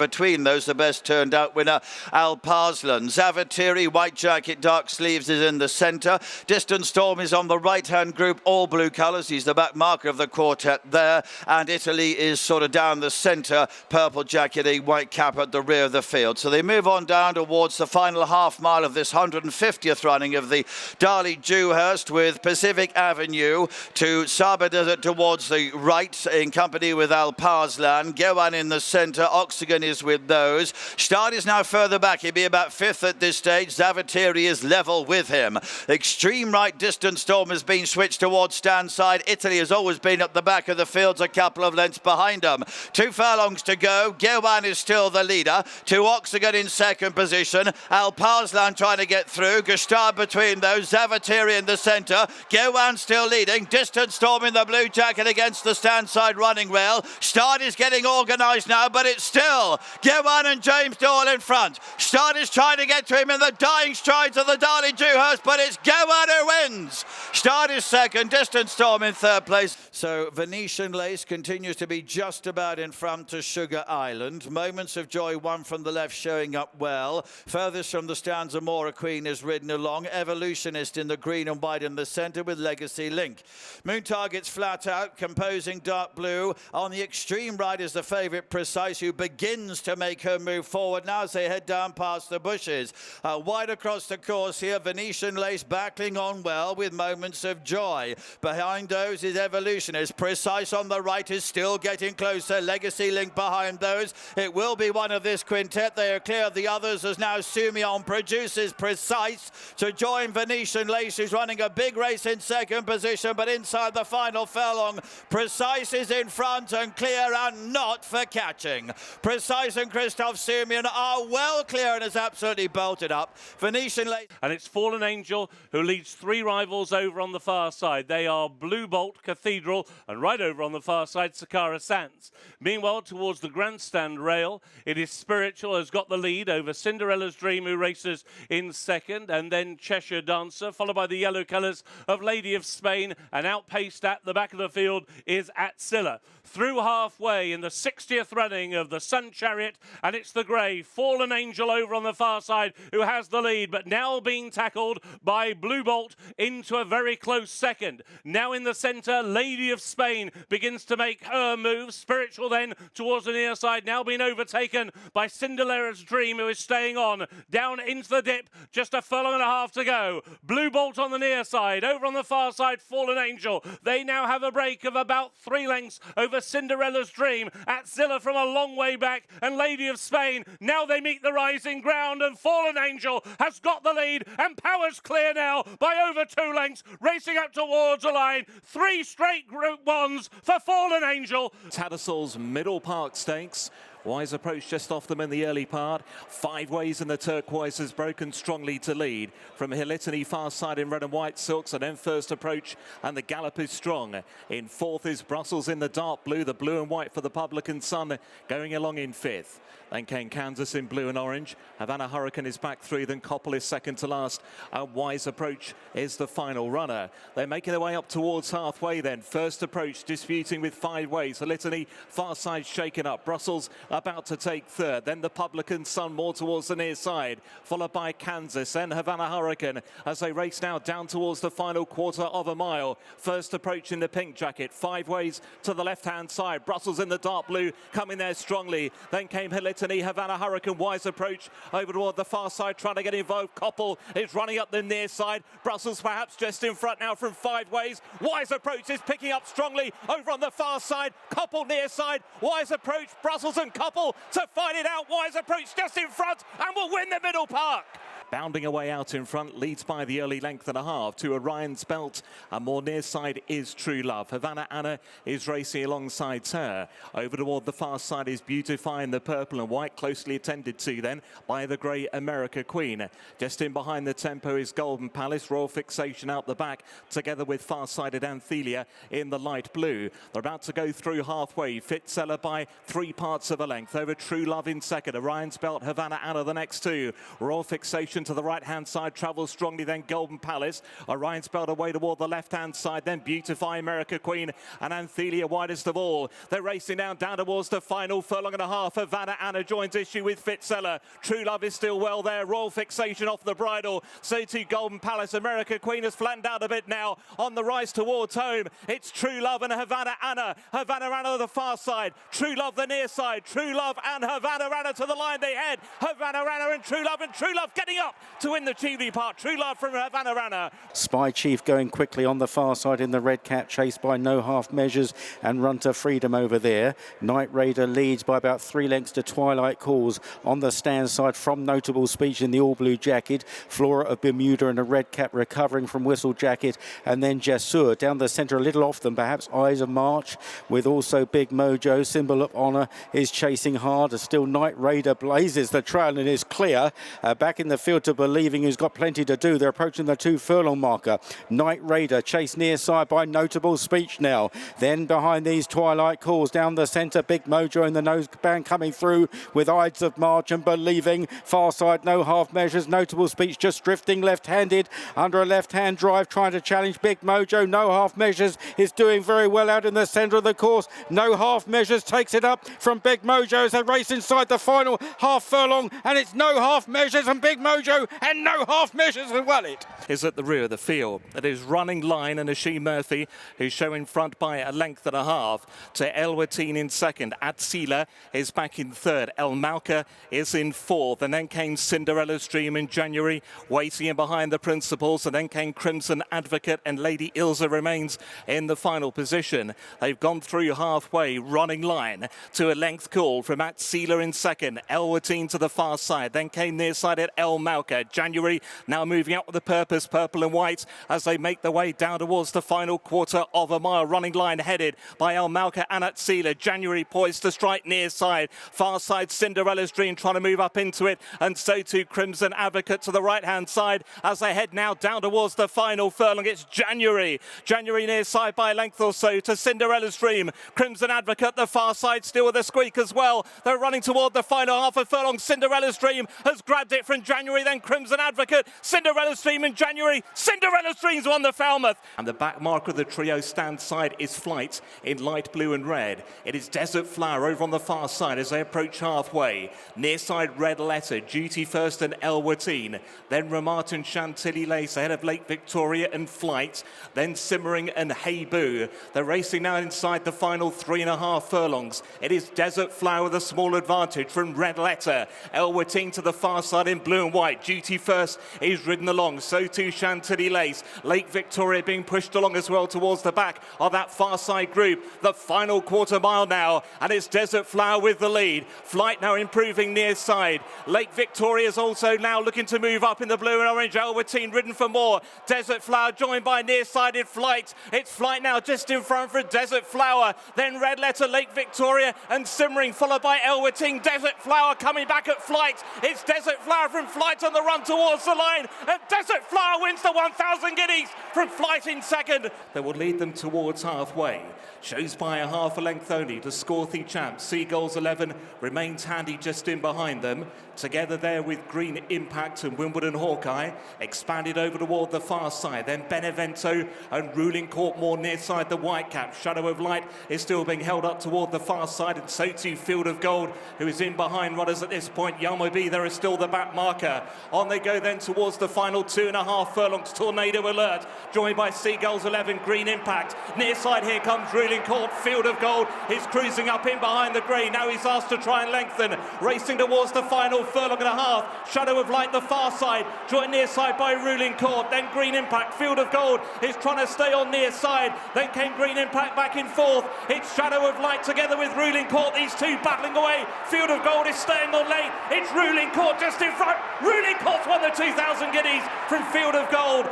between those, the best turned out winner, Alparslan. Zavatiri, white jacket, dark sleeves, is in the centre. Distant Storm is on the right-hand group, all blue colours. He's the back marker of the quartet there. And Italy is sort of down the centre, purple jacket, white cap at the rear of the field. So they move on down towards the final half mile of this 150th running of the Darley Dewhurst, with Pacific Avenue to Saba Desert towards the right in company with Alparslan. Gewan in the centre, Oxygen is with those. Start is now further back. He'll be about fifth at this stage. Zavatiri is level with him. Extreme right, Distant Storm has been switched towards stand side. Italy has always been at the back of the fields, a couple of lengths behind them. 2 furlongs to go. Gewan is still the leader. 2 Oxygen in second position. Alparslan trying to get through. Gustave between those. Zavatiri in the centre. Gewan still leading. Distant Storm in the blue jacket against the stand side running rail. Start is getting organised now, but it's still Gewan and James Doyle in front. Start is trying to get to him in the dying strides of the Darley Dewhurst, but it's Gewan who wins. Start is second. Distant Storm in third place. So Venetian Lace continues to be just about in front to Sugar Island. Moments of Joy, one from the left, showing up well. Furthest from the stands, Amora Queen is ridden along. Evolutionist in the green and white in the centre with Legacy Link. Moon Target's flat out, composing dark blue. On the extreme right is the favourite Precise, who begins to make her move forward now as they head down past the bushes. Wide across the course here, Venetian Lace battling on well with Moments of Joy. Behind those is Evolutionist. Precise on the right is still getting closer. Legacy Link behind those. It will be one of this quintet. They are clear of the others as now Sumion produces Precise to join Venetian Lace, who's running a big race in second position, but inside the final furlong, Precise is in front and clear and not for catching. Precise and Christoph Sumion are well clear and is absolutely bolted up. Venetian Lace. And it's Fallen Angel who leads 3 rivals over on the far side. They are Blue Bolt, Cathedral, and right over on the far side, Sakara Sands. Meanwhile, towards the grandstand rail, it is Spiritual has got the lead over Cinderella's Dream, who races in second, and then Cheshire Dancer, followed by the yellow colours of Lady of Spain, and outpaced at the back of the field is Atzilla. Through halfway in the 60th running of the Sun Chariot, and it's the grey Fallen Angel over on the far side who has the lead, but now being tackled by Blue Bolt into a very close second. Now in the centre, Lady of Spain begins to make her move. Spiritual then towards the near side, now being overtaken by Cinderella's Dream, who is staying on down into the dip. Just a furlong and a half to go. Blue Bolt on the near side, over on the far side, Fallen Angel. They now have a break of about 3 lengths over Cinderella's Dream. Atzilla from a long way back, and Lady of Spain. Now they meet the rising ground, and Fallen Angel has got the lead, and Power's clear now by over 2 lengths, racing up towards the line. 3 straight Group 1s for Fallen Angel. Tattersalls Middle Park Stakes. Wise Approach just off them in the early part. 5 ways in the turquoise has broken strongly to lead. From Hilitany far side in red and white silks, and then First Approach, and the gallop is strong. In fourth is Brussels in the dark blue, the blue and white for the Publican Sun going along in fifth. Then came Kansas in blue and orange. Havana Hurricane is back 3, then Koppel is second to last. And Wise Approach is the final runner. They're making their way up towards halfway then. First Approach disputing with 5 ways. Hilitany far side shaken up. Brussels about to take third. Then the Publican Sun more towards the near side, followed by Kansas and Havana Hurricane as they race now down towards the final quarter of a mile. First Approach in the pink jacket. 5 ways to the left-hand side. Brussels in the dark blue coming there strongly. Then came Hilitany, Havana Hurricane, Wise Approach over toward the far side trying to get involved. Koppel is running up the near side. Brussels perhaps just in front now from 5 ways. Wise Approach is picking up strongly over on the far side. Koppel near side. Wise Approach, Brussels and Koppel to fight it out. Wise Approach just in front and will win the Middle Park. Bounding away out in front, leads by the early length and a half to Orion's Belt, and more near side is True Love. Havana Anna is racing alongside her. Over toward the far side is Beautify in the purple and white, closely attended to then by the grey America Queen. Just in behind the tempo is Golden Palace, Royal Fixation out the back, together with far-sided Anthelia in the light blue. They're about to go through halfway. Fitzeller by 3 parts of a length over True Love in second. Orion's Belt, Havana Anna the next 2. Royal Fixation Elwerton to the right-hand side, travels strongly, then Golden Palace. Orion's Belt away toward the left-hand side, then Beautify America Queen and Anthelia widest of all. They're racing down towards the final furlong and a half. Havana Anna joins issue with Fitzeller. True Love is still well there. Royal Fixation off the bridle. So too Golden Palace. America Queen has flattened out a bit now on the rise towards home. It's True Love and Havana Anna. Havana Anna the far side. True Love the near side. True Love and Havana Anna to the line they head. Havana Anna and True Love getting up to win the Cheveley part. True Love from Havana Anna. Spy Chief going quickly on the far side in the red cap, chased by No Half Measures and Run to Freedom over there. Night Raider leads by about 3 lengths to Twilight Calls on the stand side from Notable Speech in the all blue jacket. Flora of Bermuda in a red cap recovering from Whistle Jacket, and then Jassur down the centre a little off them, perhaps Eyes of March, with also Big Mojo. Symbol of Honour is chasing hard. Still Night Raider blazes the trail and is clear. Back in the field to Believing, who's got plenty to do. They're approaching the 2 furlong marker. Night Raider chased near side by Notable Speech now. Then behind these Twilight Calls down the centre, Big Mojo in the nose band coming through with Ides of March and Believing. Far side, No Half Measures. Notable Speech just drifting left-handed under a left-hand drive, trying to challenge Big Mojo. No Half Measures is doing very well out in the centre of the course. No Half Measures takes it up from Big Mojo as they race inside the final half furlong, and it's No Half Measures and Big Mojo and No Half Measures as well. It is at the rear of the field. It is Running Line and Ashee Murphy, who's showing front by a length and a half to Elwerton in second. Atsila is back in third. El Malka is in fourth. And then came Cinderella's Dream in January, waiting in behind the principals. And then came Crimson Advocate, and Lady Ilza remains in the final position. They've gone through halfway. Running Line to a length call from Atsila in second. Elwerton to the far side. Then came near side at El Malka. January now moving out with the purpose, purple and white, as they make their way down towards the final quarter of a mile. Running Line headed by El Malka and Atsila. January poised to strike near side. Far side Cinderella's Dream trying to move up into it, and so too Crimson Advocate to the right hand side as they head now down towards the final furlong. It's January near side by a length or so to Cinderella's Dream. Crimson Advocate the far side still with a squeak as well. They're running toward the final half a furlong. Cinderella's Dream has grabbed it from January, then Crimson Advocate. Cinderella's Dream in January. Cinderella's Dream's won the Falmouth. And the back marker of the trio stand side is Flight in light blue and red. It is Desert Flower over on the far side as they approach halfway. Near side Red Letter, Duty First and Elwerton. Then Ramat and Chantilly Lace ahead of Lake Victoria and Flight. Then Simmering and Hey Boo. They're racing now inside the final 3.5 furlongs. It is Desert Flower with a small advantage from Red Letter. Elwerton to the far side in blue and white. Duty First is ridden along. So too Chantilly Lace. Lake Victoria being pushed along as well towards the back of that far side group. The final quarter mile now, and it's Desert Flower with the lead. Flight now improving near side. Lake Victoria is also now looking to move up in the blue and orange. Elwerton ridden for more. Desert Flower joined by near-sided Flight. It's Flight now just in front for Desert Flower. Then Red Letter, Lake Victoria and Simmering, followed by Elwerton. Desert Flower coming back at Flight. It's Desert Flower from Flight on the run towards the line, and Desert Flower wins the 1,000 guineas from Flight in second. That will lead them towards halfway. Shows by a half a length only to Scorthy Champ. Seagulls 11 remains handy just in behind them. Together there with Green Impact and Wimbledon Hawkeye. Expanded over toward the far side. Then Benevento and Ruling Court more near side the white cap. Shadow of Light is still being held up toward the far side. And so too Field of Gold, who is in behind runners at this point. Yamobi, there is still the back marker. On they go then towards the final 2.5 furlongs. Tornado Alert, joined by Seagulls 11, Green Impact. Near side here comes Ruling Court. Field of Gold is cruising up in behind the grey. Now he's asked to try and lengthen. Racing towards the final furlong and a half. Shadow of Light the far side, joined near side by Ruling Court. Then Green Impact. Field of Gold is trying to stay on near side. Then came Green Impact back in fourth. It's Shadow of Light together with Ruling Court. These two battling away. Field of Gold is staying on late. It's Ruling Court just in front. Ruling Court's won the 2,000 guineas from Field of Gold.